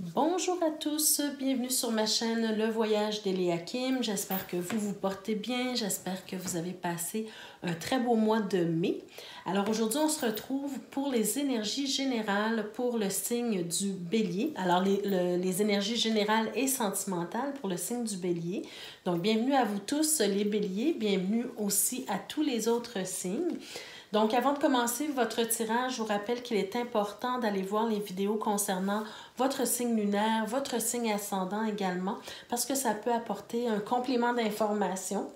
Bonjour à tous, bienvenue sur ma chaîne Le Voyage d'Eliakim. J'espère que vous vous portez bien, j'espère que vous avez passé un très beau mois de mai. Alors aujourd'hui, on se retrouve pour les énergies générales pour le signe du Bélier. Alors les énergies générales et sentimentales pour le signe du Bélier. Donc bienvenue à vous tous les Béliers, bienvenue aussi à tous les autres signes. Donc, avant de commencer votre tirage, je vous rappelle qu'il est important d'aller voir les vidéos concernant votre signe lunaire, votre signe ascendant également, parce que ça peut apporter un complément d'information,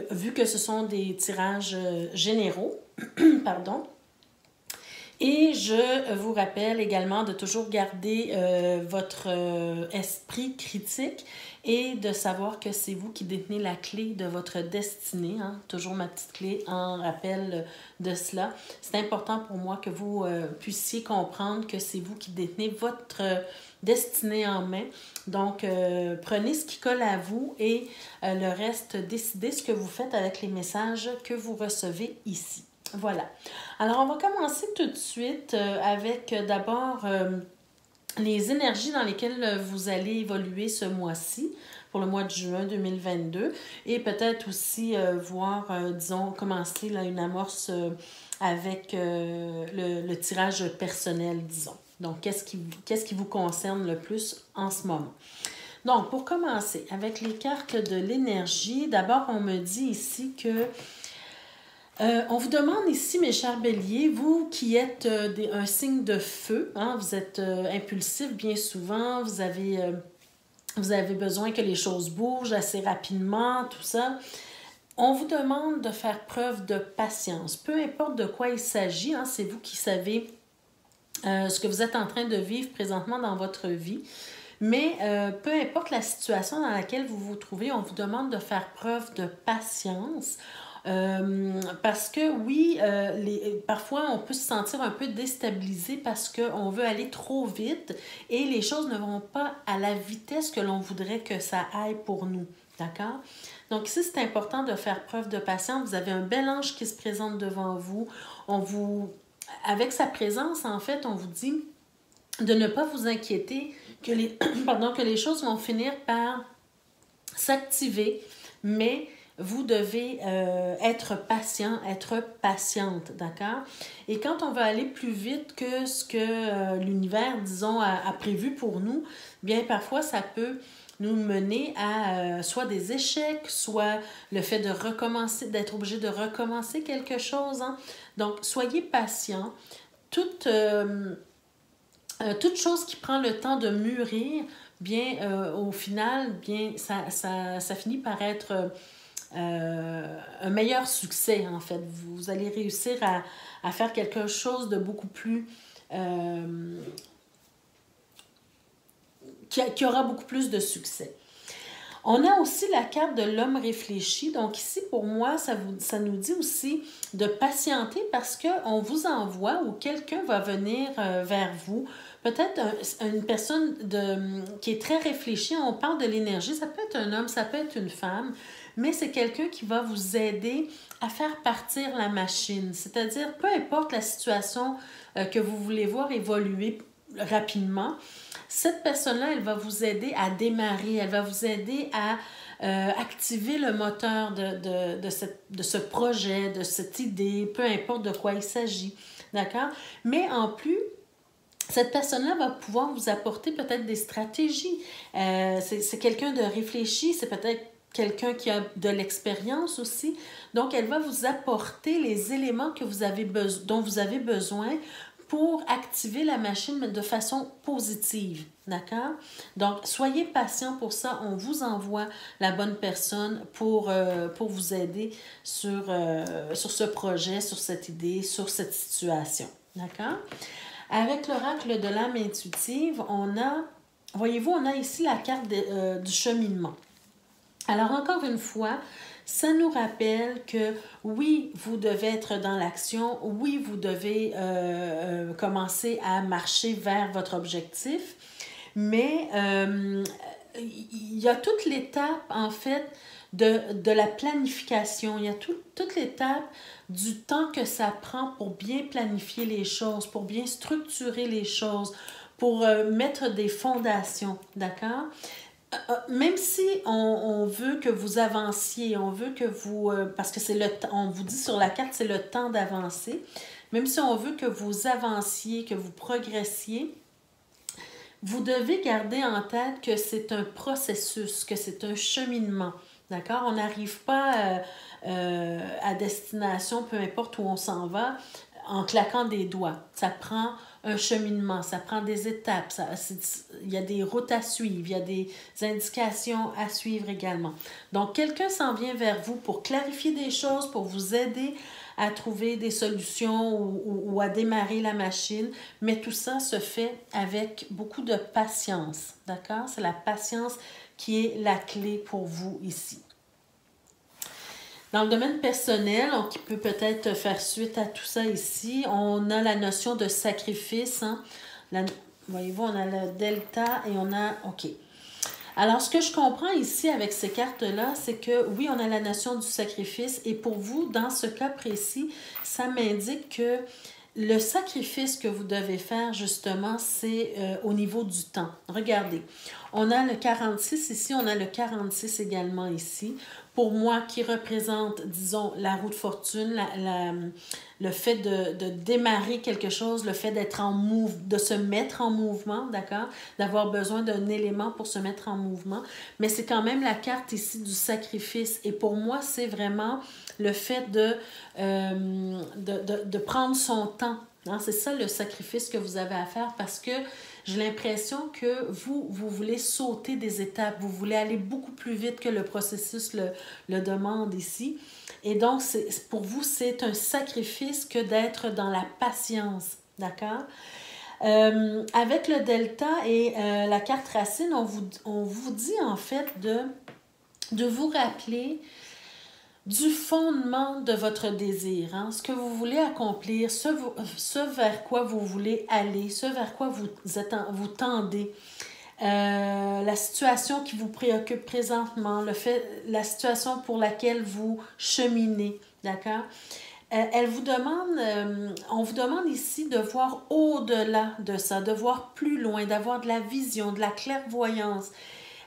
vu que ce sont des tirages généraux. Pardon. Et je vous rappelle également de toujours garder votre esprit critique et de savoir que c'est vous qui détenez la clé de votre destinée. Hein? Toujours ma petite clé en rappel de cela. C'est important pour moi que vous puissiez comprendre que c'est vous qui détenez votre destinée en main. Donc, prenez ce qui colle à vous et le reste, décidez ce que vous faites avec les messages que vous recevez ici. Voilà. Alors, on va commencer tout de suite avec d'abord les énergies dans lesquelles vous allez évoluer ce mois-ci, pour le mois de juin 2022, et peut-être aussi voir, disons, commencer là, une amorce avec le tirage personnel, disons. Donc, qu'est-ce qui vous concerne le plus en ce moment? Donc, pour commencer, avec les cartes de l'énergie, d'abord, on me dit ici que on vous demande ici, mes chers béliers, vous qui êtes un signe de feu, hein, vous êtes impulsif bien souvent, vous avez besoin que les choses bougent assez rapidement, tout ça. On vous demande de faire preuve de patience. Peu importe de quoi il s'agit, hein, c'est vous qui savez ce que vous êtes en train de vivre présentement dans votre vie. Mais peu importe la situation dans laquelle vous vous trouvez, on vous demande de faire preuve de patience. Parce que oui, parfois on peut se sentir un peu déstabilisé parce qu'on veut aller trop vite et les choses ne vont pas à la vitesse que l'on voudrait que ça aille pour nous. D'accord? Donc ici, c'est important de faire preuve de patience. Vous avez un bel ange qui se présente devant vous. Avec sa présence, en fait, on vous dit de ne pas vous inquiéter que les choses vont finir par s'activer, mais vous devez être patient, être patiente, d'accord? Et quand on va aller plus vite que ce que l'univers, disons, a prévu pour nous, bien parfois ça peut nous mener à soit des échecs, soit le fait de recommencer, d'être obligé de recommencer quelque chose. Hein? Donc, soyez patient. Toute chose qui prend le temps de mûrir, bien, au final, bien, ça finit par être un meilleur succès, en fait. Vous allez réussir à faire quelque chose de beaucoup plus... qui aura beaucoup plus de succès. On a aussi la carte de l'homme réfléchi. Donc ici, pour moi, ça nous dit aussi de patienter parce qu'on vous envoie ou quelqu'un va venir vers vous. Peut-être une personne qui est très réfléchie. On parle de l'énergie. Ça peut être un homme, ça peut être une femme. Mais c'est quelqu'un qui va vous aider à faire partir la machine. C'est-à-dire, peu importe la situation que vous voulez voir évoluer rapidement, cette personne-là, elle va vous aider à démarrer, elle va vous aider à activer le moteur de ce projet, de cette idée, peu importe de quoi il s'agit, d'accord? Mais en plus, cette personne-là va pouvoir vous apporter peut-être des stratégies. C'est quelqu'un de réfléchi, c'est peut-être quelqu'un qui a de l'expérience aussi. Donc, elle va vous apporter les éléments que dont vous avez besoin pour activer la machine, mais de façon positive, d'accord? Donc, soyez patient pour ça. On vous envoie la bonne personne pour vous aider sur ce projet, sur cette idée, sur cette situation, d'accord? Avec l'oracle de l'âme intuitive, voyez-vous, on a ici la carte du cheminement. Alors, encore une fois, ça nous rappelle que oui, vous devez être dans l'action, oui, vous devez commencer à marcher vers votre objectif, mais il y a toute l'étape, en fait, de la planification. Il y a toute l'étape du temps que ça prend pour bien planifier les choses, pour bien structurer les choses, pour mettre des fondations, d'accord? Même si on veut que vous avanciez, on veut que vous... parce que c'est le temps, on vous dit sur la carte, c'est le temps d'avancer. Même si on veut que vous avanciez, que vous progressiez, vous devez garder en tête que c'est un processus, que c'est un cheminement. D'accord? On n'arrive pas à destination, peu importe où on s'en va, en claquant des doigts. Ça prend un cheminement, ça prend des étapes, il y a des routes à suivre, il y a des indications à suivre également. Donc, quelqu'un s'en vient vers vous pour clarifier des choses, pour vous aider à trouver des solutions ou à démarrer la machine, mais tout ça se fait avec beaucoup de patience, d'accord? C'est la patience qui est la clé pour vous ici. Dans le domaine personnel, qui peut peut-être faire suite à tout ça ici, on a la notion de sacrifice. Hein? Voyez-vous, on a le delta et on a... OK. Alors, ce que je comprends ici avec ces cartes-là, c'est que oui, on a la notion du sacrifice et pour vous, dans ce cas précis, ça m'indique que le sacrifice que vous devez faire, justement, c'est au niveau du temps. Regardez, on a le 46 ici, on a le 46 également ici. Pour moi, qui représente, disons, la roue de fortune, le fait de démarrer quelque chose, le fait d'être en mouvement, de se mettre en mouvement, d'accord? D'avoir besoin d'un élément pour se mettre en mouvement. Mais c'est quand même la carte ici du sacrifice. Et pour moi, c'est vraiment le fait de prendre son temps. Hein? C'est ça le sacrifice que vous avez à faire parce que j'ai l'impression que vous voulez sauter des étapes, vous voulez aller beaucoup plus vite que le processus le demande ici. Et donc, pour vous, c'est un sacrifice que d'être dans la patience, d'accord? Avec le delta et la carte racine, on vous dit en fait de vous rappeler du fondement de votre désir, hein? Ce que vous voulez accomplir, ce vers quoi vous voulez aller, ce vers quoi vous tendez, la situation qui vous préoccupe présentement, la situation pour laquelle vous cheminez, d'accord? On vous demande ici de voir au-delà de ça, de voir plus loin, d'avoir de la vision, de la clairvoyance.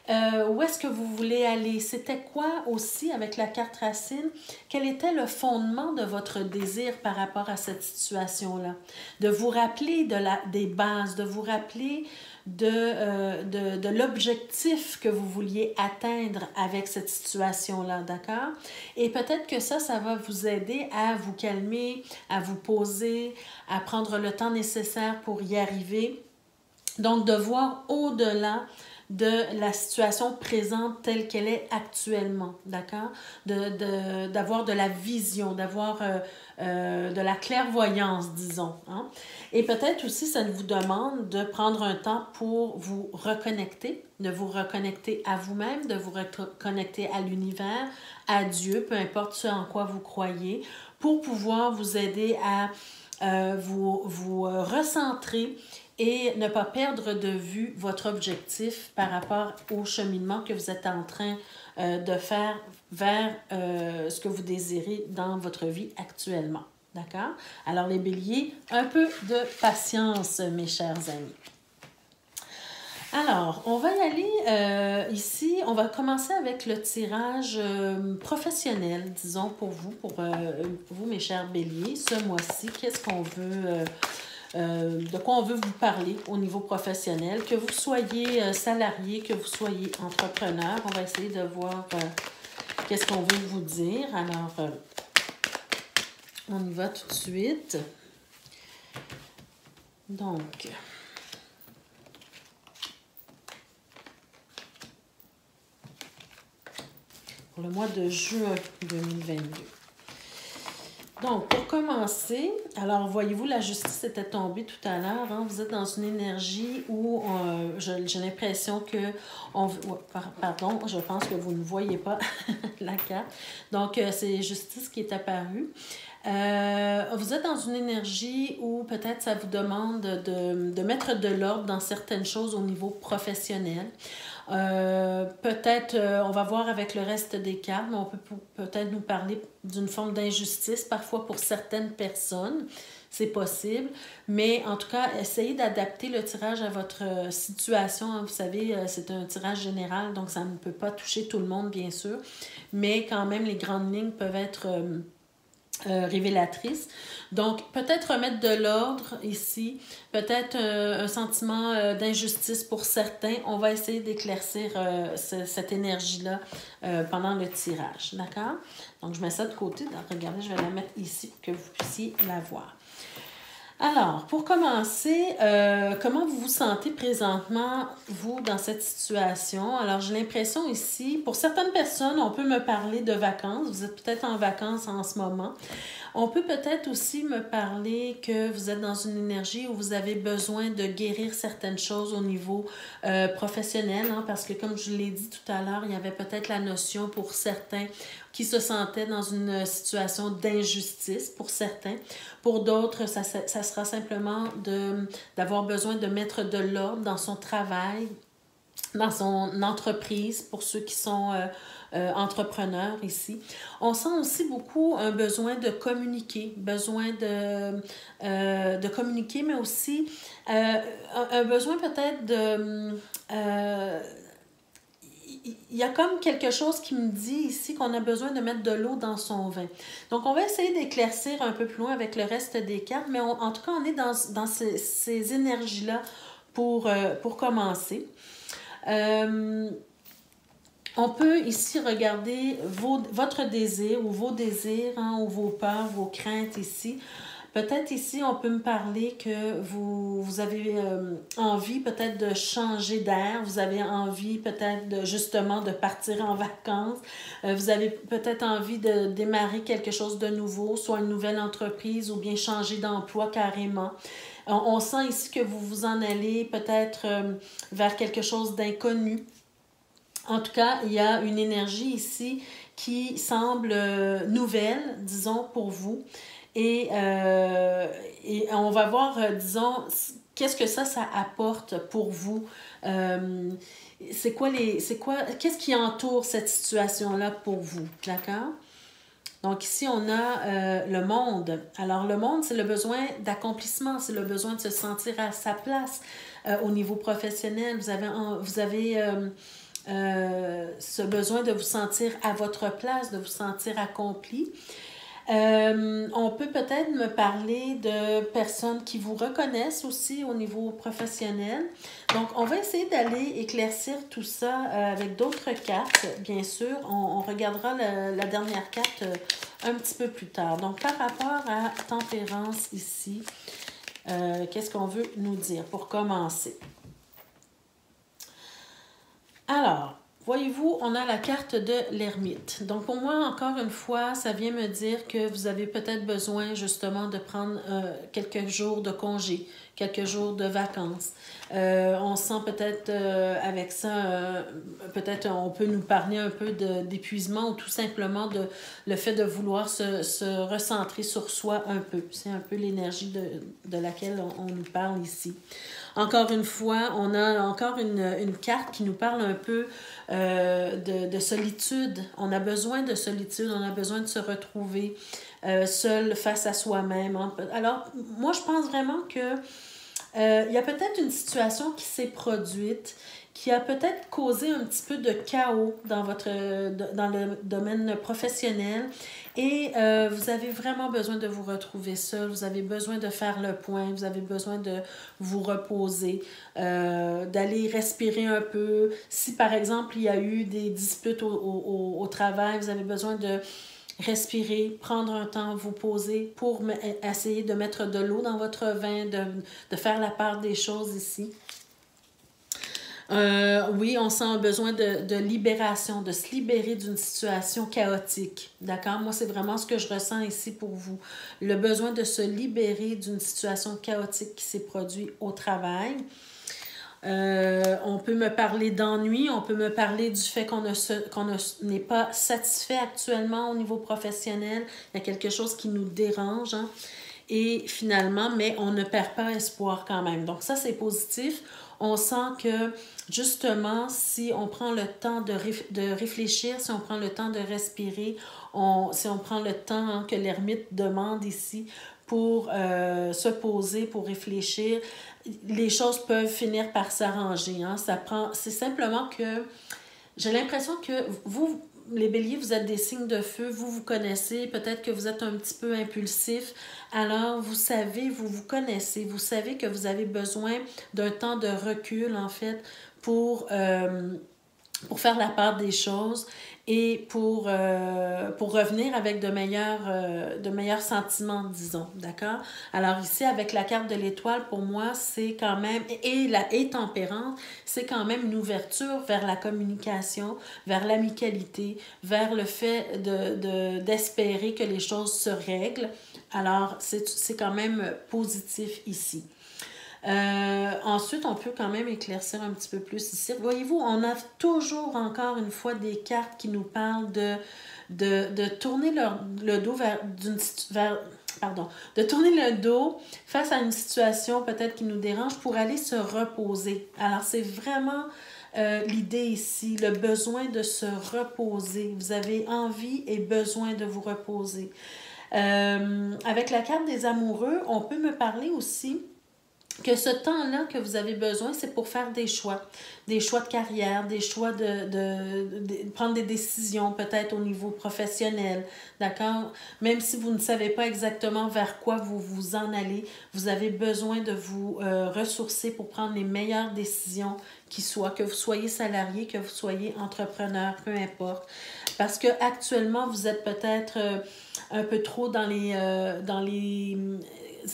Où est-ce que vous voulez aller? C'était quoi aussi avec la carte racine? Quel était le fondement de votre désir par rapport à cette situation-là? De vous rappeler des bases, de vous rappeler de l'objectif que vous vouliez atteindre avec cette situation-là, d'accord? Et peut-être que ça va vous aider à vous calmer, à vous poser, à prendre le temps nécessaire pour y arriver. Donc, de voir au-delà de la situation présente telle qu'elle est actuellement, d'accord? D'avoir de la vision, d'avoir de la clairvoyance, disons. Hein? Et peut-être aussi, ça vous demande de prendre un temps pour vous reconnecter, de vous reconnecter à vous-même, de vous reconnecter à l'univers, à Dieu, peu importe ce en quoi vous croyez, pour pouvoir vous aider à vous recentrer et ne pas perdre de vue votre objectif par rapport au cheminement que vous êtes en train de faire vers ce que vous désirez dans votre vie actuellement. D'accord? Alors, les béliers, un peu de patience, mes chers amis. Alors, on va y aller ici. On va commencer avec le tirage professionnel, disons, pour vous, mes chers béliers. Ce mois-ci, qu'est-ce qu'on veut... de quoi on veut vous parler au niveau professionnel, que vous soyez salarié, que vous soyez entrepreneur. On va essayer de voir qu'est-ce qu'on veut vous dire. Alors, on y va tout de suite. Donc, pour le mois de juin 2022. Donc, pour commencer, alors voyez-vous, la justice était tombée tout à l'heure. Hein? Vous êtes dans une énergie où j'ai l'impression que... pardon, je pense que vous ne voyez pas la carte. Donc, c'est justice qui est apparue. Vous êtes dans une énergie où peut-être ça vous demande de mettre de l'ordre dans certaines choses au niveau professionnel. Peut-être, on va voir avec le reste des cartes, mais on peut peut-être nous parler d'une forme d'injustice, parfois pour certaines personnes. c'est possible. Mais en tout cas, essayez d'adapter le tirage à votre situation. Hein. Vous savez, c'est un tirage général, donc ça ne peut pas toucher tout le monde, bien sûr. Mais quand même, les grandes lignes peuvent être révélatrices. Donc, peut-être remettre de l'ordre ici, peut-être un sentiment d'injustice pour certains. On va essayer d'éclaircir cette énergie-là pendant le tirage, d'accord? Donc, je mets ça de côté. Donc, regardez, je vais la mettre ici pour que vous puissiez la voir. Alors, pour commencer, comment vous vous sentez présentement, vous, dans cette situation? Alors, j'ai l'impression ici, pour certaines personnes, on peut me parler de vacances. Vous êtes peut-être en vacances en ce moment. On peut peut-être aussi me parler que vous êtes dans une énergie où vous avez besoin de guérir certaines choses au niveau professionnel, hein, parce que comme je l'ai dit tout à l'heure, il y avait peut-être la notion pour certains qui se sentaient dans une situation d'injustice pour certains. Pour d'autres, ça sera simplement d'avoir besoin de mettre de l'ordre dans son travail, dans son entreprise, pour ceux qui sont entrepreneurs ici. On sent aussi beaucoup un besoin de communiquer, de communiquer, mais aussi un besoin peut-être de... il y a comme quelque chose qui me dit ici qu'on a besoin de mettre de l'eau dans son vin. Donc, on va essayer d'éclaircir un peu plus loin avec le reste des cartes, mais en tout cas, on est dans ces énergies-là pour commencer. On peut ici regarder votre désir ou vos désirs, hein, ou vos peurs, vos craintes ici. Peut-être ici, on peut me parler que vous avez envie peut-être de changer d'air, vous avez envie peut-être justement de partir en vacances, vous avez peut-être envie de démarrer quelque chose de nouveau, soit une nouvelle entreprise ou bien changer d'emploi carrément. On sent ici que vous vous en allez peut-être vers quelque chose d'inconnu. En tout cas, il y a une énergie ici qui semble nouvelle, disons, pour vous. Et on va voir, disons, qu'est-ce que ça apporte pour vous. Qu'est-ce qui entoure cette situation-là pour vous, d'accord? Donc ici, on a le monde. Alors, le monde, c'est le besoin d'accomplissement, c'est le besoin de se sentir à sa place au niveau professionnel. Vous avez ce besoin de vous sentir à votre place, de vous sentir accompli. On peut peut-être me parler de personnes qui vous reconnaissent aussi au niveau professionnel. Donc, on va essayer d'aller éclaircir tout ça avec d'autres cartes, bien sûr. On regardera la dernière carte un petit peu plus tard. Donc, par rapport à tempérance ici, qu'est-ce qu'on veut nous dire pour commencer? Alors, voyez-vous, on a la carte de l'ermite. Donc, pour moi, encore une fois, ça vient me dire que vous avez peut-être besoin justement de prendre quelques jours de congé, quelques jours de vacances. On sent peut-être avec ça, peut-être on peut nous parler un peu d'épuisement ou tout simplement le fait de vouloir se recentrer sur soi un peu. C'est un peu l'énergie de laquelle on nous parle ici. Encore une fois, on a encore une carte qui nous parle un peu de solitude. On a besoin de solitude, on a besoin de se retrouver seul face à soi-même. Alors, moi, je pense vraiment que il y a peut-être une situation qui s'est produite qui a peut-être causé un petit peu de chaos dans le domaine professionnel et vous avez vraiment besoin de vous retrouver seul, vous avez besoin de faire le point, vous avez besoin de vous reposer, d'aller respirer un peu. Si par exemple il y a eu des disputes au travail, vous avez besoin de respirer, prendre un temps, vous poser pour essayer de mettre de l'eau dans votre vin, de faire la part des choses ici. Oui, on sent un besoin de libération, de se libérer d'une situation chaotique. D'accord? Moi, c'est vraiment ce que je ressens ici pour vous. Le besoin de se libérer d'une situation chaotique qui s'est produite au travail. On peut me parler d'ennui, on peut me parler du fait qu'on n'est pas satisfait actuellement au niveau professionnel. Il y a quelque chose qui nous dérange. Hein? Et finalement, mais on ne perd pas espoir quand même. Donc ça, c'est positif. On sent que, justement, si on prend le temps de réfléchir, si on prend le temps de respirer, si on prend le temps que l'ermite demande ici pour se poser, pour réfléchir. Les choses peuvent finir par s'arranger. Hein. C'est simplement que j'ai l'impression que vous, les béliers, vous êtes des signes de feu, vous vous connaissez, peut-être que vous êtes un petit peu impulsif. Alors, vous savez, vous vous connaissez, vous savez que vous avez besoin d'un temps de recul, en fait, pour faire la part des choses et pour revenir avec de meilleurs sentiments, disons, d'accord? Alors ici, avec la carte de l'étoile, pour moi, c'est quand même, et tempérance, c'est quand même une ouverture vers la communication, vers l'amicalité, vers le fait d'espérer que les choses se règlent. Alors, c'est quand même positif ici. Ensuite, on peut quand même éclaircir un petit peu plus ici. Voyez-vous, on a toujours encore une fois des cartes qui nous parlent de tourner le dos de tourner le dos face à une situation peut-être qui nous dérange pour aller se reposer. Alors, c'est vraiment l'idée ici, le besoin de se reposer. Vous avez envie et besoin de vous reposer. Avec la carte des amoureux, on peut me parler aussi que ce temps-là que vous avez besoin, c'est pour faire des choix de carrière, des choix de prendre des décisions peut-être au niveau professionnel, d'accord? Même si vous ne savez pas exactement vers quoi vous vous en allez, vous avez besoin de vous ressourcer pour prendre les meilleures décisions qui soient, que vous soyez salarié, que vous soyez entrepreneur, peu importe. Parce que actuellement vous êtes peut-être un peu trop dans les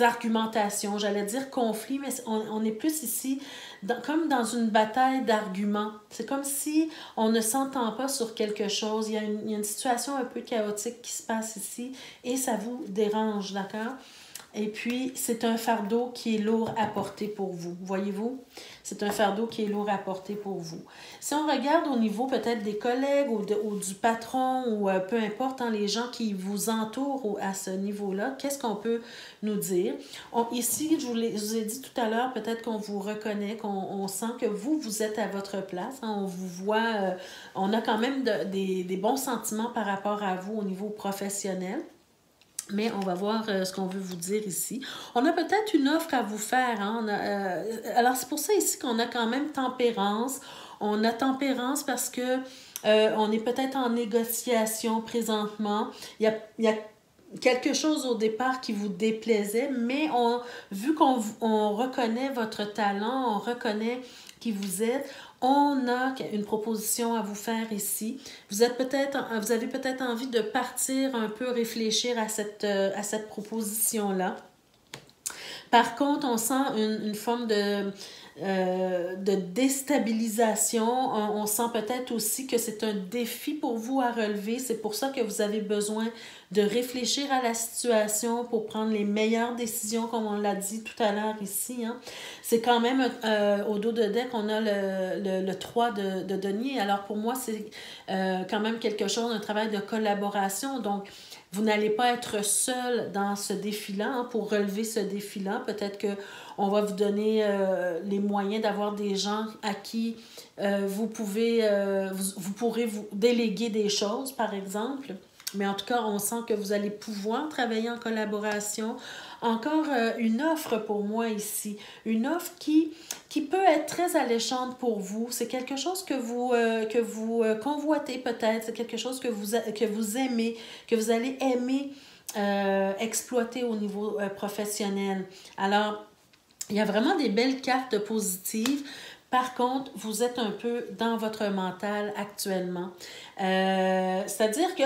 argumentations, j'allais dire conflit, mais on est plus ici comme dans une bataille d'arguments. C'est comme si on ne s'entend pas sur quelque chose. Il y a une situation un peu chaotique qui se passe ici et ça vous dérange, d'accord? Et puis, c'est un fardeau qui est lourd à porter pour vous. Voyez-vous? C'est un fardeau qui est lourd à porter pour vous. Si on regarde au niveau peut-être des collègues ou du patron ou peu importe, hein, les gens qui vous entourent à ce niveau-là, qu'est-ce qu'on peut nous dire? Ici, je vous ai dit tout à l'heure, peut-être qu'on vous reconnaît, qu'on sent que vous êtes à votre place. Hein, on vous voit, on a quand même des bons sentiments par rapport à vous au niveau professionnel. Mais on va voir ce qu'on veut vous dire ici. On a peut-être une offre à vous faire. Hein? Alors, c'est pour ça ici qu'on a quand même tempérance. On a tempérance parce que on est peut-être en négociation présentement. Il y a quelque chose au départ qui vous déplaisait, mais vu qu'on reconnaît votre talent, on reconnaît qui vous êtes, on a une proposition à vous faire ici. Vous avez peut-être envie de partir un peu réfléchir à cette proposition-là. Par contre, on sent une forme de déstabilisation. On sent peut-être aussi que c'est un défi pour vous à relever. C'est pour ça que vous avez besoin de réfléchir à la situation pour prendre les meilleures décisions, comme on l'a dit tout à l'heure ici. Hein. C'est quand même au dos de deck, on a le 3 de denier. Alors pour moi, c'est quand même quelque chose, un travail de collaboration. Donc, vous n'allez pas être seul dans ce défi-là. Hein, pour relever ce défi-là, peut-être qu'on va vous donner les moyens d'avoir des gens à qui vous pourrez vous déléguer des choses, par exemple. Mais en tout cas, on sent que vous allez pouvoir travailler en collaboration. Encore une offre pour moi ici. Une offre qui peut être très alléchante pour vous. C'est quelque chose que vous convoitez peut-être. C'est quelque chose que vous aimez, que vous allez aimer exploiter au niveau professionnel. Alors, il y a vraiment des belles cartes positives. Par contre, vous êtes un peu dans votre mental actuellement. C'est-à-dire que,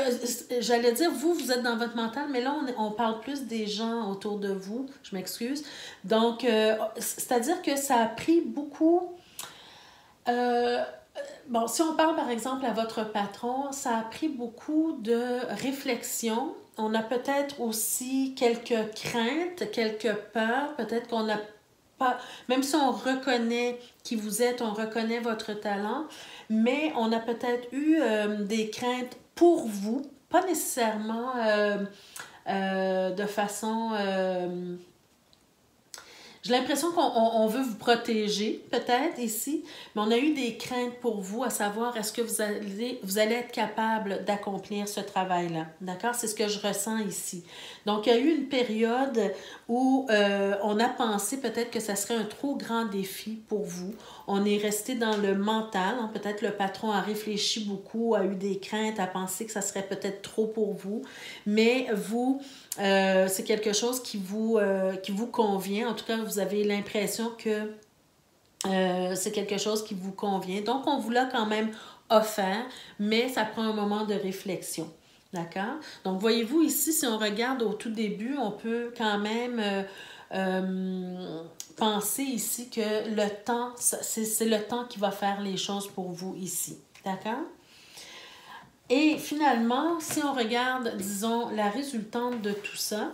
j'allais dire, vous êtes dans votre mental, mais là, on parle plus des gens autour de vous. Je m'excuse. Donc, c'est-à-dire que ça a pris beaucoup... bon, si on parle par exemple à votre patron, ça a pris beaucoup de réflexion. On a peut-être aussi quelques craintes, quelques peurs. Peut-être qu'on a pas, même si on reconnaît qui vous êtes, on reconnaît votre talent, mais on a peut-être eu des craintes pour vous, pas nécessairement de façon, J'ai l'impression qu'on veut vous protéger, peut-être, ici, mais on a eu des craintes pour vous, à savoir, est-ce que vous allez être capable d'accomplir ce travail-là, d'accord? C'est ce que je ressens ici. Donc, il y a eu une période où on a pensé peut-être que ça serait un trop grand défi pour vous. On est resté dans le mental, hein? Peut-être le patron a réfléchi beaucoup, a eu des craintes, a pensé que ça serait peut-être trop pour vous, mais vous... c'est quelque chose qui vous convient. En tout cas, vous avez l'impression que c'est quelque chose qui vous convient. Donc, on vous l'a quand même offert, mais ça prend un moment de réflexion. D'accord? Donc, voyez-vous ici, si on regarde au tout début, on peut quand même penser ici que le temps, c'est le temps qui va faire les choses pour vous ici. D'accord? Et finalement, si on regarde, disons, la résultante de tout ça,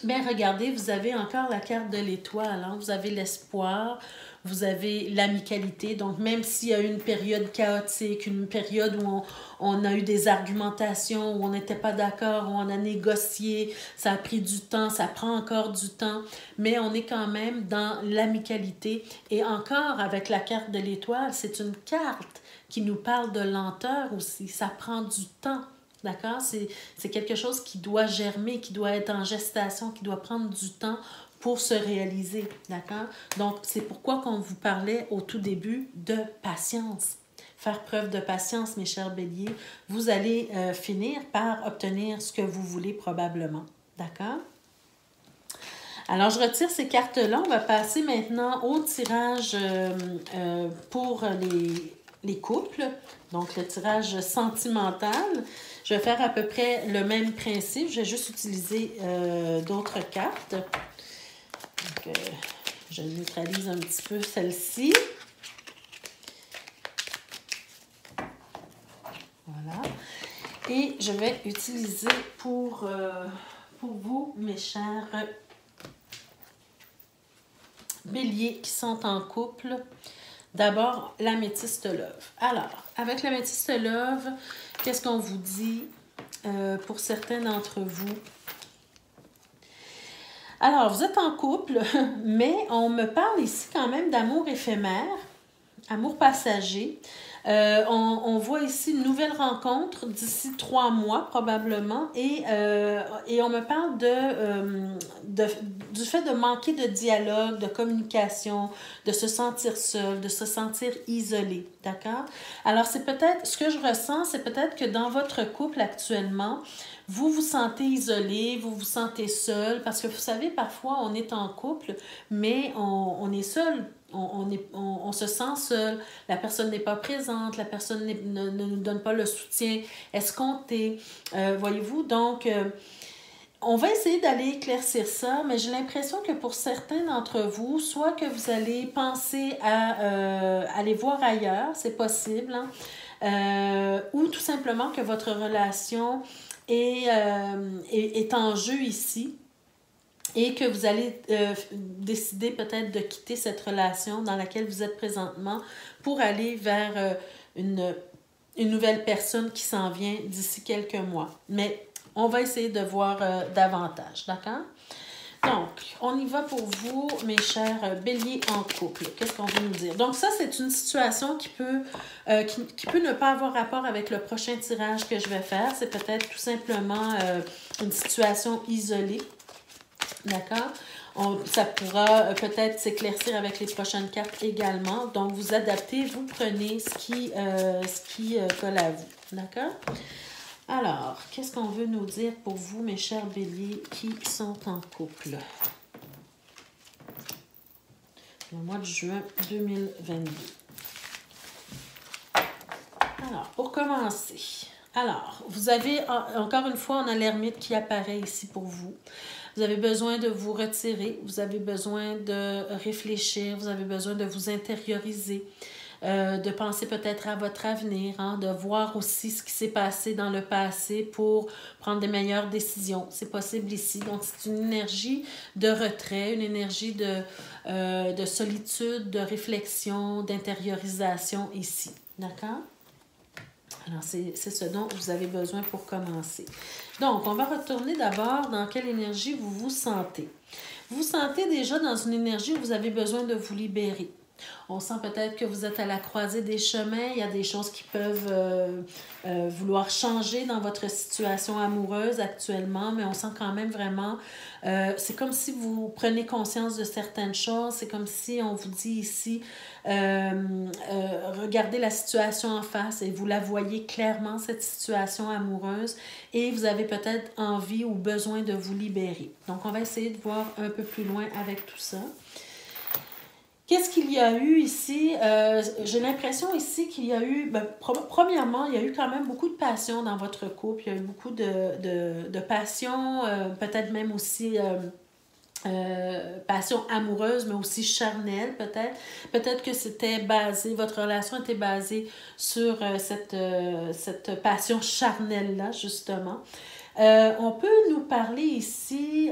bien, regardez, vous avez encore la carte de l'étoile, hein? Vous avez l'espoir, vous avez l'amicalité. Donc, même s'il y a eu une période chaotique, une période où on a eu des argumentations, où on n'était pas d'accord, où on a négocié, ça a pris du temps, ça prend encore du temps, mais on est quand même dans l'amicalité. Et encore, avec la carte de l'étoile, c'est une carte qui nous parle de lenteur aussi. Ça prend du temps. D'accord? C'est quelque chose qui doit germer, qui doit être en gestation, qui doit prendre du temps pour se réaliser. D'accord? Donc, c'est pourquoi qu'on vous parlait au tout début de patience. Faire preuve de patience, mes chers béliers. Vous allez finir par obtenir ce que vous voulez probablement. D'accord? Alors, je retire ces cartes-là. On va passer maintenant au tirage pour les couples. Donc, le tirage sentimental. Je vais faire à peu près le même principe. Je vais juste utiliser d'autres cartes. Donc, je neutralise un petit peu celle-ci. Voilà. Et je vais utiliser pour vous, mes chers béliers qui sont en couple, d'abord l'améthyste love. Alors, avec l'améthyste love, qu'est-ce qu'on vous dit pour certains d'entre vous? Alors, vous êtes en couple, mais on me parle ici quand même d'amour éphémère, amour passager. On voit ici une nouvelle rencontre d'ici 3 mois probablement et on me parle du fait de manquer de dialogue, de communication, de se sentir seul, de se sentir isolé, d'accord? Alors c'est peut-être, ce que je ressens, c'est peut-être que dans votre couple actuellement, vous vous sentez isolé, vous vous sentez seul, parce que vous savez, parfois on est en couple, mais on est seul. On se sent seul, la personne n'est pas présente, la personne ne nous donne pas le soutien escompté. Voyez-vous, donc, on va essayer d'aller éclaircir ça, mais j'ai l'impression que pour certains d'entre vous, soit que vous allez penser à aller voir ailleurs, c'est possible, hein, ou tout simplement que votre relation est en jeu ici. Et que vous allez décider peut-être de quitter cette relation dans laquelle vous êtes présentement pour aller vers une nouvelle personne qui s'en vient d'ici quelques mois. Mais on va essayer de voir davantage, d'accord? Donc, on y va pour vous, mes chers béliers en couple. Qu'est-ce qu'on veut nous dire? Donc, ça, c'est une situation qui peut ne pas avoir rapport avec le prochain tirage que je vais faire. C'est peut-être tout simplement une situation isolée. D'accord? Ça pourra peut-être s'éclaircir avec les prochaines cartes également. Donc, vous adaptez, vous prenez ce qui colle à vous. D'accord? Alors, qu'est-ce qu'on veut nous dire pour vous, mes chers béliers qui sont en couple? Le mois de juin 2022. Alors, pour commencer... Alors, vous avez, encore une fois, on a l'ermite qui apparaît ici pour vous. Vous avez besoin de vous retirer, vous avez besoin de réfléchir, vous avez besoin de vous intérioriser, de penser peut-être à votre avenir, hein, de voir aussi ce qui s'est passé dans le passé pour prendre des meilleures décisions. C'est possible ici. Donc, c'est une énergie de retrait, une énergie de solitude, de réflexion, d'intériorisation ici. D'accord? Alors, c'est ce dont vous avez besoin pour commencer. Donc, on va retourner d'abord dans quelle énergie vous vous sentez. Vous vous sentez déjà dans une énergie où vous avez besoin de vous libérer. On sent peut-être que vous êtes à la croisée des chemins. Il y a des choses qui peuvent vouloir changer dans votre situation amoureuse actuellement, mais on sent quand même vraiment, c'est comme si vous prenez conscience de certaines choses. C'est comme si on vous dit ici, regardez la situation en face et vous la voyez clairement, cette situation amoureuse, et vous avez peut-être envie ou besoin de vous libérer. Donc, on va essayer de voir un peu plus loin avec tout ça. Qu'est-ce qu'il y a eu ici? J'ai l'impression ici qu'il y a eu, premièrement, il y a eu quand même beaucoup de passion dans votre couple. Il y a eu beaucoup de passion, peut-être même aussi passion amoureuse, mais aussi charnelle peut-être. Peut-être que c'était basé, votre relation était basée sur cette passion charnelle-là, justement. On peut nous parler ici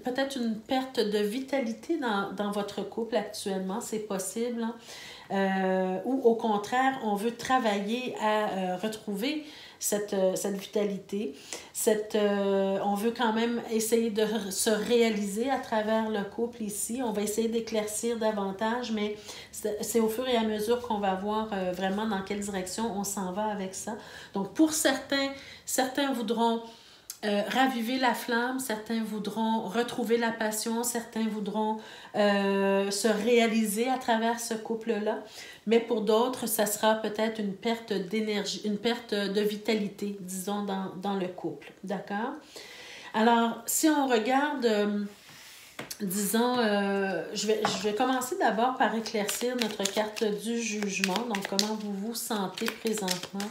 peut-être une perte de vitalité dans votre couple actuellement, c'est possible, hein? Ou au contraire, on veut travailler à retrouver cette vitalité. On veut quand même essayer de se réaliser à travers le couple ici. On va essayer d'éclaircir davantage, mais c'est au fur et à mesure qu'on va voir vraiment dans quelle direction on s'en va avec ça. Donc pour certains voudront raviver la flamme, certains voudront retrouver la passion, certains voudront se réaliser à travers ce couple-là, mais pour d'autres, ça sera peut-être une perte d'énergie, une perte de vitalité, disons, dans le couple, d'accord? Alors, si on regarde, disons, je vais commencer d'abord par éclaircir notre carte du jugement, donc comment vous vous sentez présentement,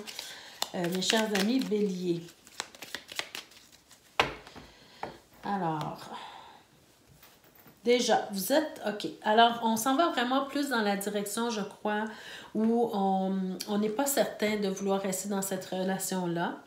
mes chers amis Bélier. Alors, déjà, vous êtes... OK. Alors, on s'en va vraiment plus dans la direction, je crois, où on n'est pas certain de vouloir rester dans cette relation-là.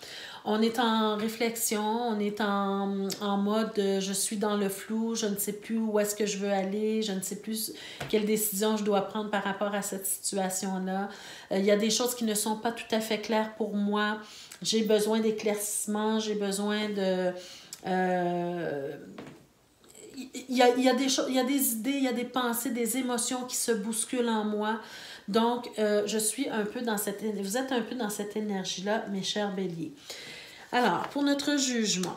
On est en réflexion, on est en mode je suis dans le flou, je ne sais plus où est-ce que je veux aller, je ne sais plus quelle décision je dois prendre par rapport à cette situation-là. Il y a des choses qui ne sont pas tout à fait claires pour moi. J'ai besoin d'éclaircissement, j'ai besoin de... Il y a des choses, il y a des idées, il y a des pensées, des émotions qui se bousculent en moi. Donc, je suis un peu dans cette... Vous êtes un peu dans cette énergie-là, mes chers béliers. Alors, pour notre jugement.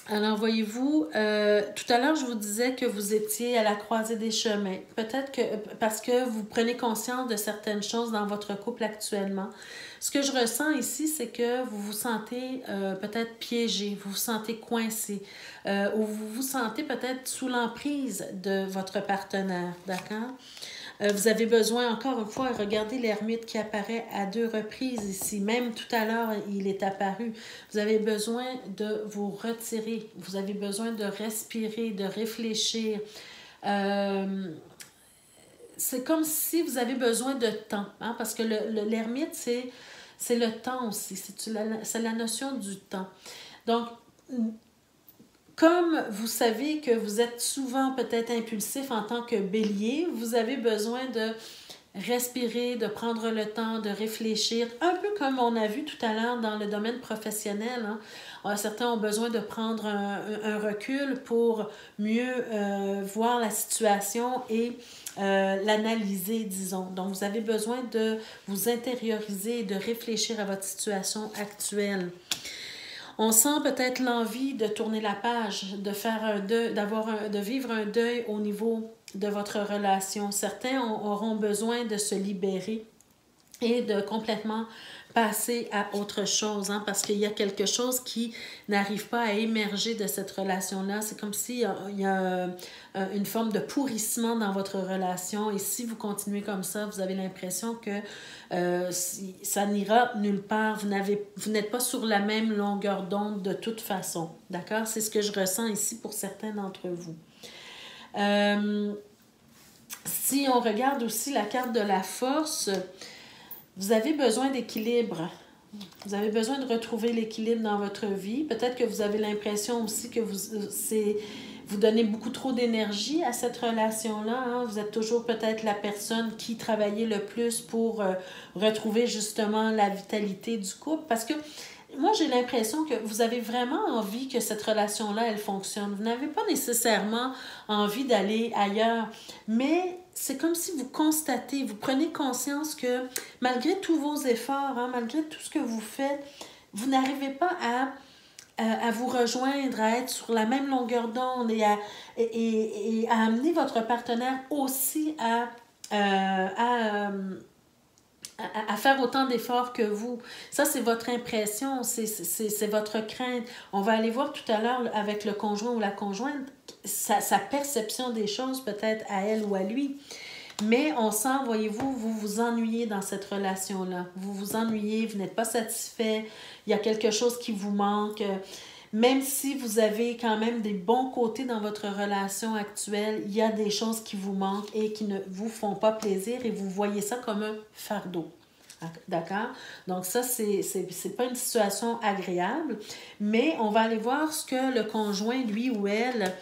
Alors, voyez-vous, tout à l'heure, je vous disais que vous étiez à la croisée des chemins. Peut-être que parce que vous prenez conscience de certaines choses dans votre couple actuellement. Ce que je ressens ici, c'est que vous vous sentez peut-être piégé, vous vous sentez coincé, ou vous vous sentez peut-être sous l'emprise de votre partenaire, d'accord? Vous avez besoin, encore une fois, regardez l'ermite qui apparaît à 2 reprises ici. Même tout à l'heure, il est apparu. Vous avez besoin de vous retirer. Vous avez besoin de respirer, de réfléchir. C'est comme si vous avez besoin de temps, hein, parce que l'ermite, c'est le temps aussi. C'est la notion du temps. Donc, comme vous savez que vous êtes souvent peut-être impulsif en tant que bélier, vous avez besoin de respirer, de prendre le temps, de réfléchir, un peu comme on a vu tout à l'heure dans le domaine professionnel. Hein. Certains ont besoin de prendre un recul pour mieux voir la situation et l'analyser, disons. Donc, vous avez besoin de vous intérioriser et de réfléchir à votre situation actuelle. On sent peut-être l'envie de tourner la page, de faire un deuil, de vivre un deuil au niveau de votre relation. Certains auront besoin de se libérer et de complètement passer à autre chose, hein, parce qu'il y a quelque chose qui n'arrive pas à émerger de cette relation-là. C'est comme s'il y a une forme de pourrissement dans votre relation, et si vous continuez comme ça, vous avez l'impression que ça n'ira nulle part. Vous n'êtes pas sur la même longueur d'onde de toute façon. D'accord? C'est ce que je ressens ici pour certains d'entre vous. Si on regarde aussi la carte de la force, vous avez besoin d'équilibre. Vous avez besoin de retrouver l'équilibre dans votre vie. Peut-être que vous avez l'impression aussi que vous donnez beaucoup trop d'énergie à cette relation-là. Hein? Vous êtes toujours peut-être la personne qui travaillait le plus pour retrouver justement la vitalité du couple. Parce que moi, j'ai l'impression que vous avez vraiment envie que cette relation-là, elle fonctionne. Vous n'avez pas nécessairement envie d'aller ailleurs, mais c'est comme si vous constatez, vous prenez conscience que malgré tous vos efforts, hein, malgré tout ce que vous faites, vous n'arrivez pas à vous rejoindre, à être sur la même longueur d'onde et à amener votre partenaire aussi à faire autant d'efforts que vous. Ça, c'est votre impression, c'est votre crainte. On va aller voir tout à l'heure avec le conjoint ou la conjointe sa perception des choses, peut-être à elle ou à lui. Mais on sent, voyez-vous, vous vous ennuyez dans cette relation-là. Vous vous ennuyez, vous n'êtes pas satisfait, il y a quelque chose qui vous manque. Même si vous avez quand même des bons côtés dans votre relation actuelle, il y a des choses qui vous manquent et qui ne vous font pas plaisir et vous voyez ça comme un fardeau. D'accord? Donc ça, c'est pas une situation agréable, mais on va aller voir ce que le conjoint, lui ou elle,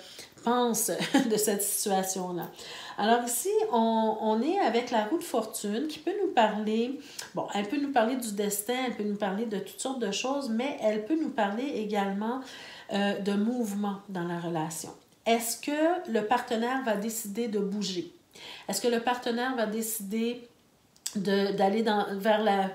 pense de cette situation-là. Alors ici, on est avec la roue de fortune qui peut nous parler, bon, elle peut nous parler du destin, elle peut nous parler de toutes sortes de choses, mais elle peut nous parler également de mouvement dans la relation. Est-ce que le partenaire va décider de bouger? Est-ce que le partenaire va décider d'aller vers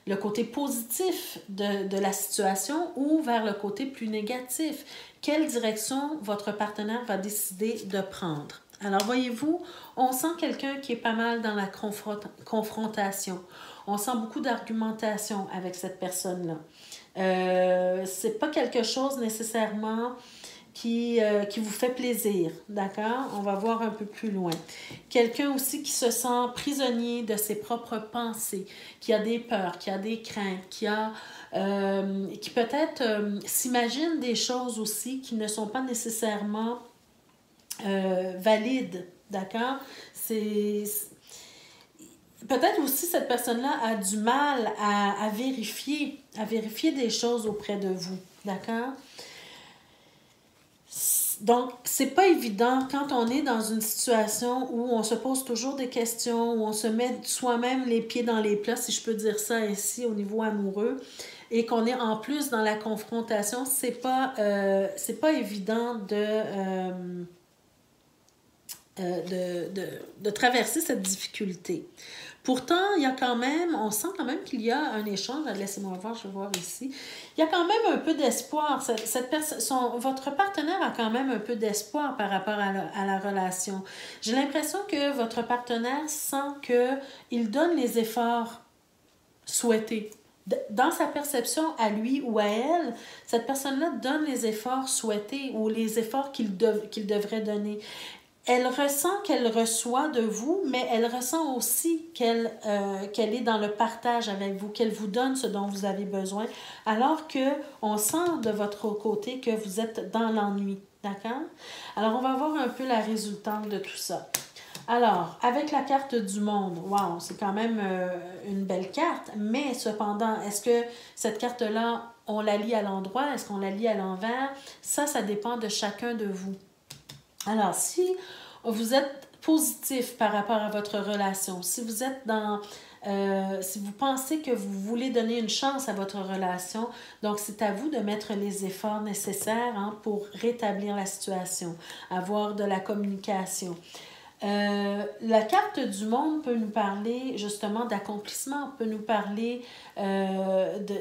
le côté positif de la situation ou vers le côté plus négatif? Quelle direction votre partenaire va décider de prendre? Alors, voyez-vous, on sent quelqu'un qui est pas mal dans la confrontation. On sent beaucoup d'argumentation avec cette personne-là. C'est pas quelque chose nécessairement qui vous fait plaisir, d'accord? On va voir un peu plus loin. Quelqu'un aussi qui se sent prisonnier de ses propres pensées, qui a des peurs, qui a des craintes, qui peut-être s'imagine des choses aussi qui ne sont pas nécessairement valides, d'accord? Peut-être aussi cette personne-là a du mal à vérifier des choses auprès de vous, d'accord? Donc, c'est pas évident quand on est dans une situation où on se pose toujours des questions, où on se met soi-même les pieds dans les plats, si je peux dire ça ainsi, au niveau amoureux, et qu'on est en plus dans la confrontation, c'est pas évident de traverser cette difficulté. Pourtant, il y a quand même, on sent quand même qu'il y a un échange. Laissez-moi voir, je vais voir ici. Il y a quand même un peu d'espoir. Votre partenaire a quand même un peu d'espoir par rapport à la relation. J'ai l'impression que votre partenaire sent qu'il donne les efforts souhaités. Dans sa perception à lui ou à elle, cette personne-là donne les efforts souhaités ou les efforts qu'il devrait donner. Elle ressent qu'elle reçoit de vous, mais elle ressent aussi qu'elle est dans le partage avec vous, qu'elle vous donne ce dont vous avez besoin, alors qu'on sent de votre côté que vous êtes dans l'ennui. D'accord? Alors, on va voir un peu la résultante de tout ça. Alors, avec la carte du monde, wow, c'est quand même une belle carte, mais cependant, est-ce que cette carte-là, on la lit à l'endroit? Est-ce qu'on la lit à l'envers? Ça dépend de chacun de vous. Alors, si vous êtes positif par rapport à votre relation, si vous êtes si vous pensez que vous voulez donner une chance à votre relation, donc c'est à vous de mettre les efforts nécessaires pour rétablir la situation, avoir de la communication. La carte du monde peut nous parler justement d'accomplissement, peut nous parler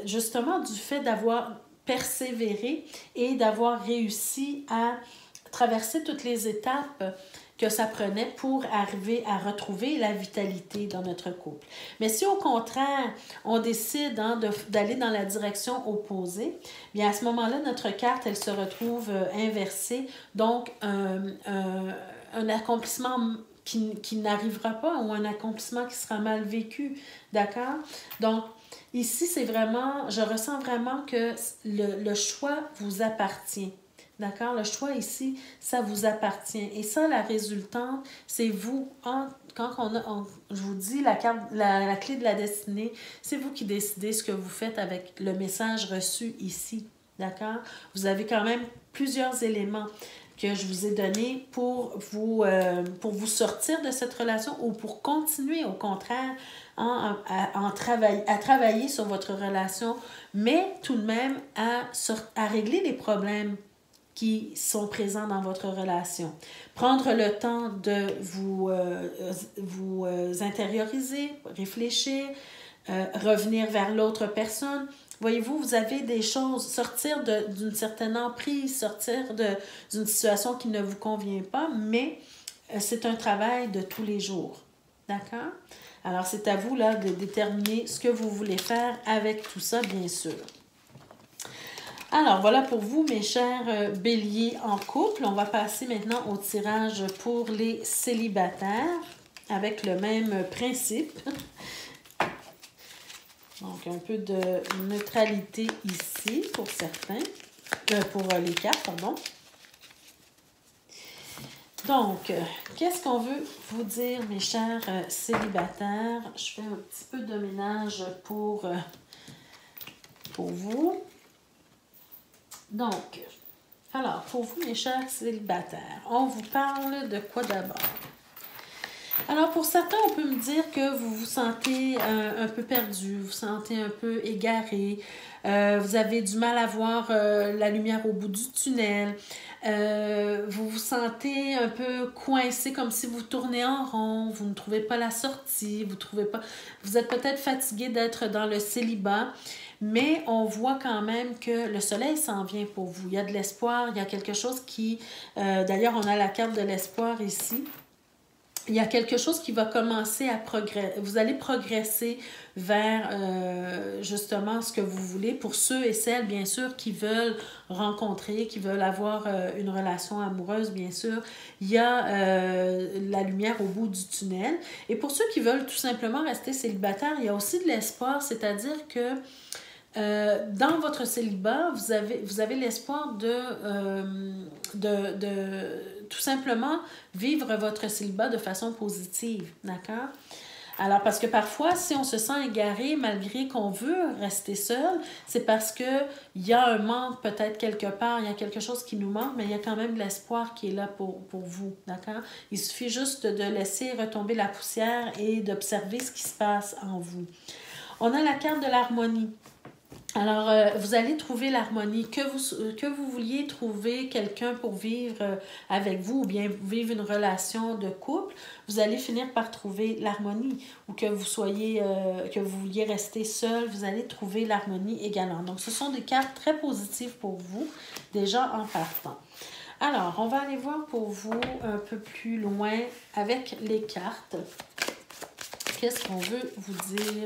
justement du fait d'avoir persévéré et d'avoir réussi à traverser toutes les étapes que ça prenait pour arriver à retrouver la vitalité dans notre couple. Mais si au contraire, on décide d'aller dans la direction opposée, bien à ce moment-là, notre carte, elle se retrouve inversée, donc un accomplissement qui n'arrivera pas ou un accomplissement qui sera mal vécu, d'accord? Donc, ici, je ressens vraiment que le choix vous appartient. D'accord? Le choix ici, ça vous appartient. Et ça, la résultante, c'est vous. Quand je vous dis la clé de la destinée, c'est vous qui décidez ce que vous faites avec le message reçu ici. D'accord? Vous avez quand même plusieurs éléments. que je vous ai donné pour vous sortir de cette relation ou pour continuer, au contraire, à travailler sur votre relation, mais tout de même à régler les problèmes qui sont présents dans votre relation. Prendre le temps de vous intérioriser, réfléchir, revenir vers l'autre personne. Voyez-vous, vous avez des choses, sortir d'une certaine emprise, sortir d'une situation qui ne vous convient pas, mais c'est un travail de tous les jours. D'accord? Alors, c'est à vous là de déterminer ce que vous voulez faire avec tout ça, bien sûr. Alors, voilà pour vous, mes chers béliers en couple. On va passer maintenant au tirage pour les célibataires avec le même principe. Donc, un peu de neutralité ici pour certains, pour les cartes, pardon. Donc, qu'est-ce qu'on veut vous dire, mes chers célibataires? Je fais un petit peu de ménage pour vous. Donc, alors, pour vous, mes chers célibataires, on vous parle de quoi d'abord? Alors, pour certains, on peut me dire que vous vous sentez un peu perdu, vous vous sentez un peu égaré, vous avez du mal à voir la lumière au bout du tunnel, vous vous sentez un peu coincé, comme si vous tournez en rond, vous ne trouvez pas la sortie, vous êtes peut-être fatigué d'être dans le célibat, mais on voit quand même que le soleil s'en vient pour vous. Il y a de l'espoir, il y a quelque chose qui... d'ailleurs, on a la carte de l'espoir ici. Il y a quelque chose qui va commencer à progresser. Vous allez progresser vers justement ce que vous voulez. Pour ceux et celles, bien sûr, qui veulent rencontrer, qui veulent avoir une relation amoureuse, bien sûr, il y a la lumière au bout du tunnel. Et pour ceux qui veulent tout simplement rester célibataires, il y a aussi de l'espoir, c'est-à-dire que dans votre célibat, vous avez l'espoir de tout simplement vivre votre célibat de façon positive, d'accord? Alors, parce que parfois, si on se sent égaré malgré qu'on veut rester seul, c'est parce qu'il y a un manque peut-être quelque part, il y a quelque chose qui nous manque, mais il y a quand même de l'espoir qui est là pour vous, d'accord? Il suffit juste de laisser retomber la poussière et d'observer ce qui se passe en vous. On a la carte de l'harmonie. Alors, vous allez trouver l'harmonie. Que vous vouliez trouver quelqu'un pour vivre avec vous ou bien vivre une relation de couple, vous allez finir par trouver l'harmonie. Ou que vous vouliez rester seul, vous allez trouver l'harmonie également. Donc, ce sont des cartes très positives pour vous, déjà en partant. Alors, on va aller voir pour vous un peu plus loin avec les cartes. Qu'est-ce qu'on veut vous dire,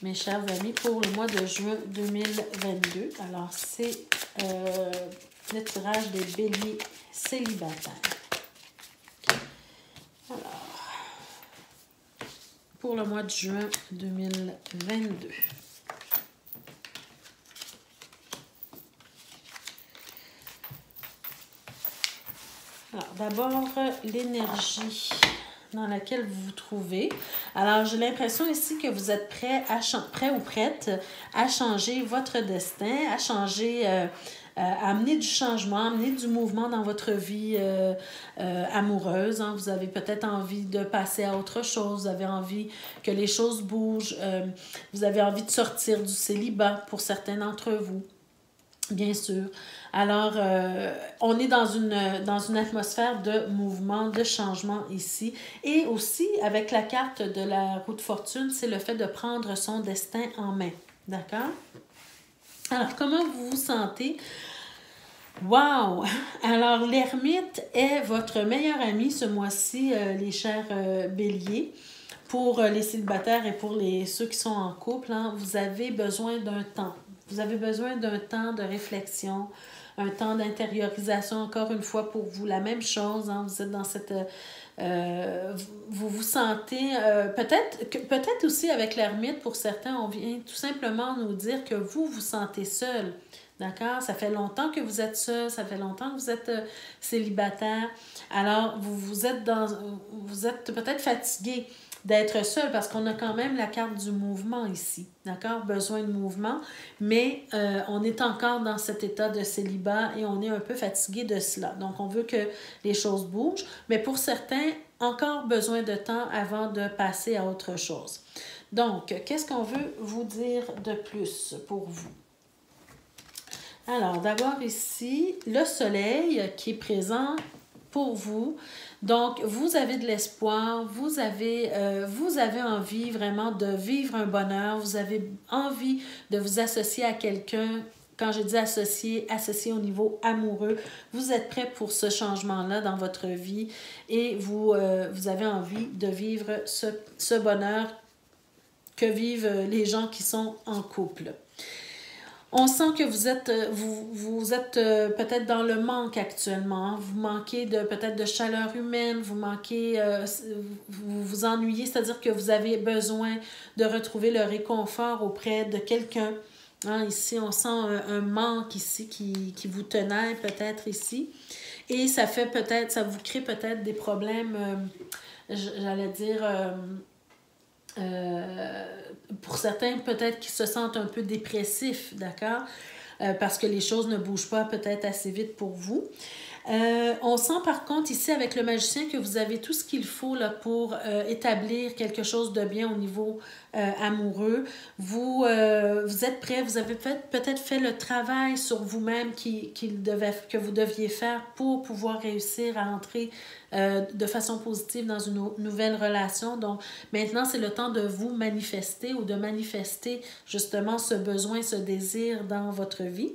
mes chers amis, pour le mois de juin 2022. Alors, c'est le tirage des béliers célibataires. Alors, pour le mois de juin 2022. Alors, d'abord, l'énergie dans laquelle vous vous trouvez. Alors, j'ai l'impression ici que vous êtes prêt ou prête à changer votre destin, à changer, à amener du changement, amener du mouvement dans votre vie amoureuse. Hein. Vous avez peut-être envie de passer à autre chose, vous avez envie que les choses bougent, vous avez envie de sortir du célibat pour certains d'entre vous. Bien sûr. Alors, on est dans une atmosphère de mouvement, de changement ici. Et aussi, avec la carte de la roue de fortune, c'est le fait de prendre son destin en main. D'accord? Alors, comment vous vous sentez? Wow! Alors, l'ermite est votre meilleur ami ce mois-ci, les chers béliers. Pour les célibataires et pour ceux qui sont en couple, hein, vous avez besoin d'un temps. Vous avez besoin d'un temps de réflexion, un temps d'intériorisation, encore une fois, pour vous. La même chose, hein, vous êtes dans cette... vous vous sentez... peut-être aussi avec l'ermite, pour certains, on vient tout simplement nous dire que vous vous sentez seul. D'accord? Ça fait longtemps que vous êtes seul, ça fait longtemps que vous êtes célibataire. Alors, vous êtes peut-être fatigué d'être seul parce qu'on a quand même la carte du mouvement ici. D'accord? Besoin de mouvement. Mais on est encore dans cet état de célibat et on est un peu fatigué de cela. Donc, on veut que les choses bougent. Mais pour certains, encore besoin de temps avant de passer à autre chose. Donc, qu'est-ce qu'on veut vous dire de plus pour vous? Alors, d'abord ici, le soleil qui est présent pour vous. Donc, vous avez de l'espoir, vous avez envie vraiment de vivre un bonheur, vous avez envie de vous associer à quelqu'un. Quand je dis associé au niveau amoureux, vous êtes prêt pour ce changement-là dans votre vie et vous avez envie de vivre ce bonheur que vivent les gens qui sont en couple. On sent que vous êtes peut-être dans le manque actuellement. Vous manquez peut-être de chaleur humaine, vous manquez, vous vous ennuyez, c'est-à-dire que vous avez besoin de retrouver le réconfort auprès de quelqu'un. Hein, ici, on sent un manque ici qui vous tenaille peut-être ici. Et ça vous crée peut-être des problèmes, j'allais dire... pour certains, peut-être qu'ils se sentent un peu dépressifs, d'accord? Parce que les choses ne bougent pas peut-être assez vite pour vous. On sent par contre ici avec le magicien que vous avez tout ce qu'il faut là, pour établir quelque chose de bien au niveau amoureux. Vous êtes prêt, vous avez peut-être fait le travail sur vous-même que vous deviez faire pour pouvoir réussir à entrer de façon positive dans une nouvelle relation. Donc maintenant, c'est le temps de vous manifester ou de manifester justement ce besoin, ce désir dans votre vie.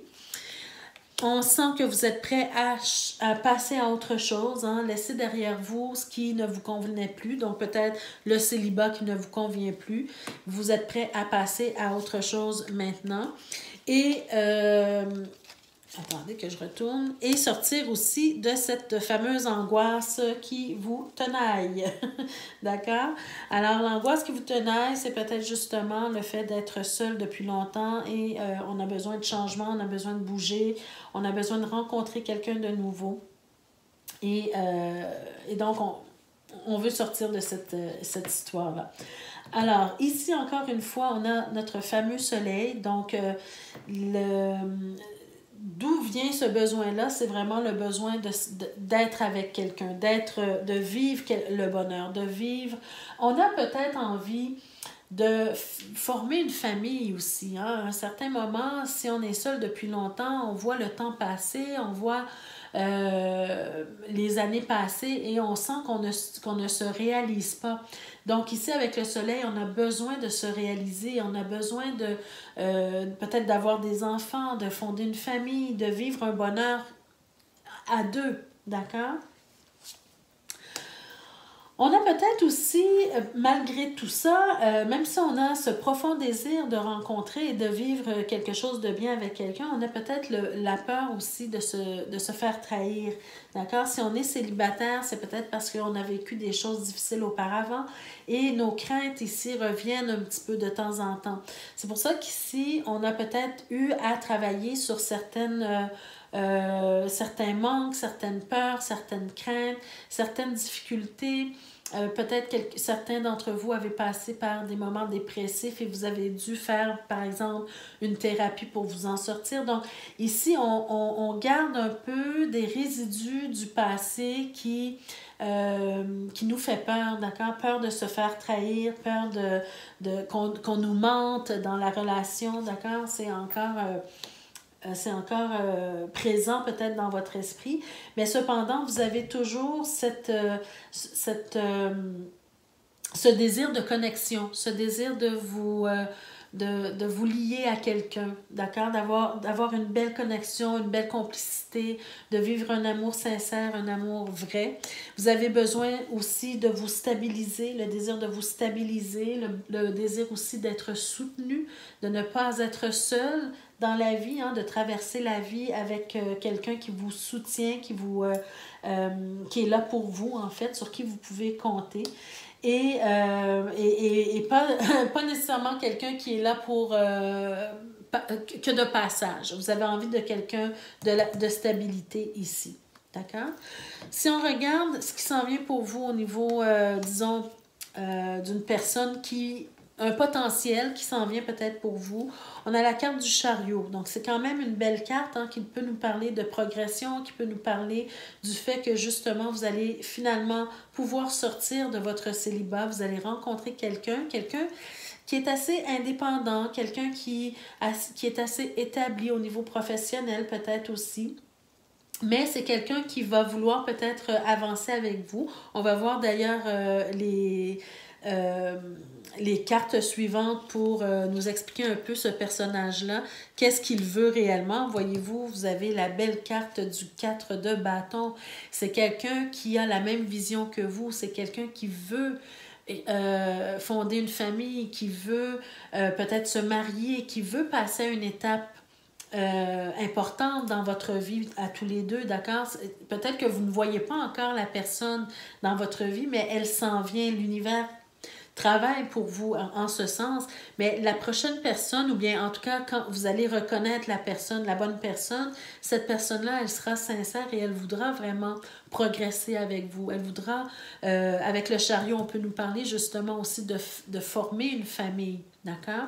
On sent que vous êtes prêt à passer à autre chose, hein? Laisser derrière vous ce qui ne vous convenait plus, donc peut-être le célibat qui ne vous convient plus. Vous êtes prêt à passer à autre chose maintenant. Et, attendez que je retourne, et sortir aussi de cette fameuse angoisse qui vous tenaille. D'accord? Alors, l'angoisse qui vous tenaille, c'est peut-être justement le fait d'être seul depuis longtemps et on a besoin de changement, on a besoin de bouger, on a besoin de rencontrer quelqu'un de nouveau. Et donc, on veut sortir de cette histoire-là. Alors, ici, encore une fois, on a notre fameux soleil. Donc, d'où vient ce besoin-là? C'est vraiment le besoin d'être avec quelqu'un, de vivre le bonheur, de vivre. On a peut-être envie de former une famille aussi. Hein? À un certain moment, si on est seul depuis longtemps, on voit le temps passer, on voit les années passer et on sent qu'on ne se réalise pas. Donc ici, avec le soleil, on a besoin de se réaliser, on a besoin peut-être d'avoir des enfants, de fonder une famille, de vivre un bonheur à deux, d'accord? On a peut-être aussi, malgré tout ça, même si on a ce profond désir de rencontrer et de vivre quelque chose de bien avec quelqu'un, on a peut-être la peur aussi de se faire trahir. D'accord? Si on est célibataire, c'est peut-être parce qu'on a vécu des choses difficiles auparavant et nos craintes ici reviennent un petit peu de temps en temps. C'est pour ça qu'ici, on a peut-être eu à travailler sur certains manques, certaines peurs, certaines craintes, certaines difficultés. Peut-être que certains d'entre vous avaient passé par des moments dépressifs et vous avez dû faire, par exemple, une thérapie pour vous en sortir. Donc, ici, on garde un peu des résidus du passé qui nous fait peur, d'accord? Peur de se faire trahir, peur qu'on nous mente dans la relation, d'accord? C'est encore présent peut-être dans votre esprit, mais cependant, vous avez toujours ce désir de connexion, ce désir de vous lier à quelqu'un, d'accord? D'avoir une belle connexion, une belle complicité, de vivre un amour sincère, un amour vrai. Vous avez besoin aussi de vous stabiliser, le désir de vous stabiliser, le désir aussi d'être soutenu, de ne pas être seul dans la vie, hein, de traverser la vie avec quelqu'un qui vous soutient, qui est là pour vous, en fait, sur qui vous pouvez compter. Et pas nécessairement quelqu'un qui est là que de passage. Vous avez envie de quelqu'un de stabilité ici. D'accord? Si on regarde ce qui s'en vient pour vous au niveau, disons, d'une personne qui... un potentiel qui s'en vient peut-être pour vous. On a la carte du chariot. Donc, c'est quand même une belle carte hein, qui peut nous parler de progression, qui peut nous parler du fait que, justement, vous allez finalement pouvoir sortir de votre célibat. Vous allez rencontrer quelqu'un qui est assez indépendant, quelqu'un qui est assez établi au niveau professionnel peut-être aussi. Mais c'est quelqu'un qui va vouloir peut-être avancer avec vous. On va voir d'ailleurs les cartes suivantes pour nous expliquer un peu ce personnage-là. Qu'est-ce qu'il veut réellement? Voyez-vous, vous avez la belle carte du 4 de bâton. C'est quelqu'un qui a la même vision que vous. C'est quelqu'un qui veut fonder une famille, qui veut peut-être se marier, qui veut passer à une étape importante dans votre vie à tous les deux, d'accord? Peut-être que vous ne voyez pas encore la personne dans votre vie, mais elle s'en vient, l'univers travaille pour vous en ce sens, mais la prochaine personne, ou bien en tout cas quand vous allez reconnaître la personne, la bonne personne, cette personne-là, elle sera sincère et elle voudra vraiment progresser avec vous. Elle voudra, avec le chariot, on peut nous parler justement aussi de former une famille, d'accord?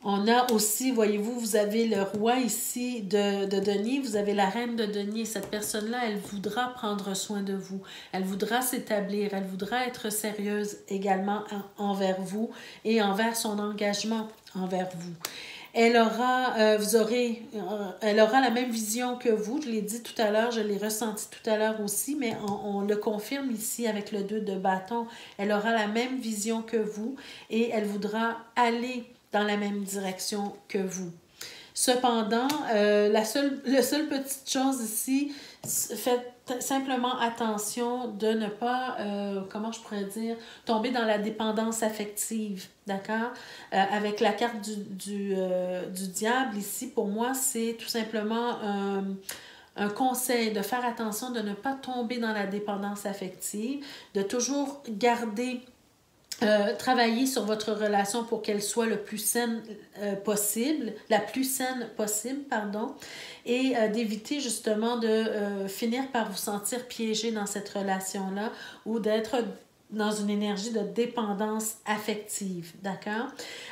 On a aussi, voyez-vous, vous avez le roi ici de denier, vous avez la reine de denier. Cette personne-là, elle voudra prendre soin de vous. Elle voudra s'établir, elle voudra être sérieuse également envers vous et envers son engagement envers vous. Elle aura, elle aura la même vision que vous. Je l'ai dit tout à l'heure, je l'ai ressenti tout à l'heure aussi, mais on le confirme ici avec le 2 de bâton. Elle aura la même vision que vous et elle voudra aller dans la même direction que vous. Cependant, la seule petite chose ici, faites simplement attention de ne pas, comment je pourrais dire, tomber dans la dépendance affective, d'accord? Avec la carte du diable ici, pour moi, c'est tout simplement un conseil de faire attention de ne pas tomber dans la dépendance affective, de toujours garder travailler sur votre relation pour qu'elle soit le plus saine possible, la plus saine possible, pardon, et d'éviter justement de finir par vous sentir piégé dans cette relation-là ou d'être dans une énergie de dépendance affective, d'accord?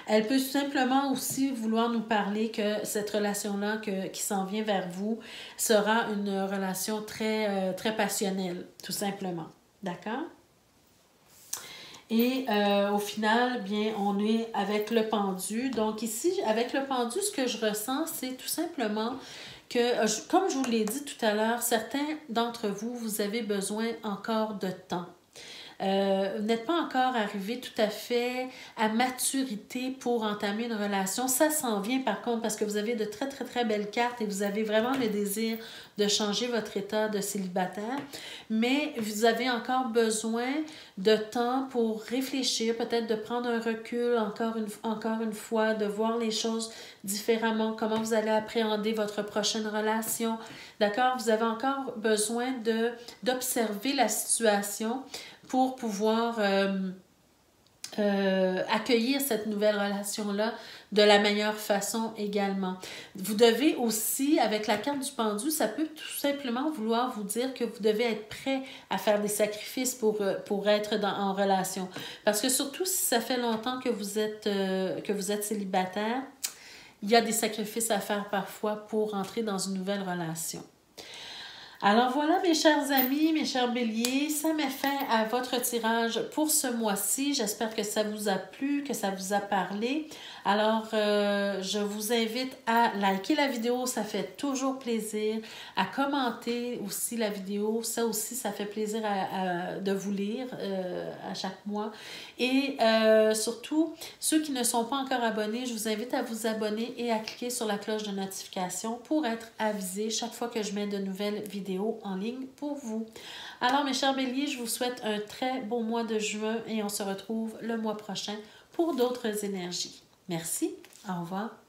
Elle peut simplement aussi vouloir nous parler que cette relation-là qui s'en vient vers vous sera une relation très, très passionnelle, tout simplement, d'accord? Et au final, bien, on est avec le pendu. Donc ici, avec le pendu, ce que je ressens, c'est tout simplement que, comme je vous l'ai dit tout à l'heure, certains d'entre vous, vous avez besoin encore de temps. Vous n'êtes pas encore arrivé tout à fait à maturité pour entamer une relation. Ça s'en vient par contre parce que vous avez de très, très, très belles cartes et vous avez vraiment le désir de changer votre état de célibataire. Mais vous avez encore besoin de temps pour réfléchir, peut-être de prendre un recul encore une fois, de voir les choses différemment, comment vous allez appréhender votre prochaine relation. D'accord? Vous avez encore besoin d'observer la situation pour pouvoir accueillir cette nouvelle relation-là de la meilleure façon également. Vous devez aussi, avec la carte du pendu, ça peut tout simplement vouloir vous dire que vous devez être prêt à faire des sacrifices pour être en relation. Parce que surtout si ça fait longtemps que vous êtes célibataire, il y a des sacrifices à faire parfois pour entrer dans une nouvelle relation. Alors voilà mes chers amis, mes chers béliers, ça met fin à votre tirage pour ce mois-ci. J'espère que ça vous a plu, que ça vous a parlé. Alors, je vous invite à liker la vidéo, ça fait toujours plaisir. À commenter aussi la vidéo, ça aussi, ça fait plaisir de vous lire à chaque mois. Et surtout, ceux qui ne sont pas encore abonnés, je vous invite à vous abonner et à cliquer sur la cloche de notification pour être avisé chaque fois que je mets de nouvelles vidéos en ligne pour vous. Alors, mes chers béliers, je vous souhaite un très beau mois de juin et on se retrouve le mois prochain pour d'autres énergies. Merci, au revoir.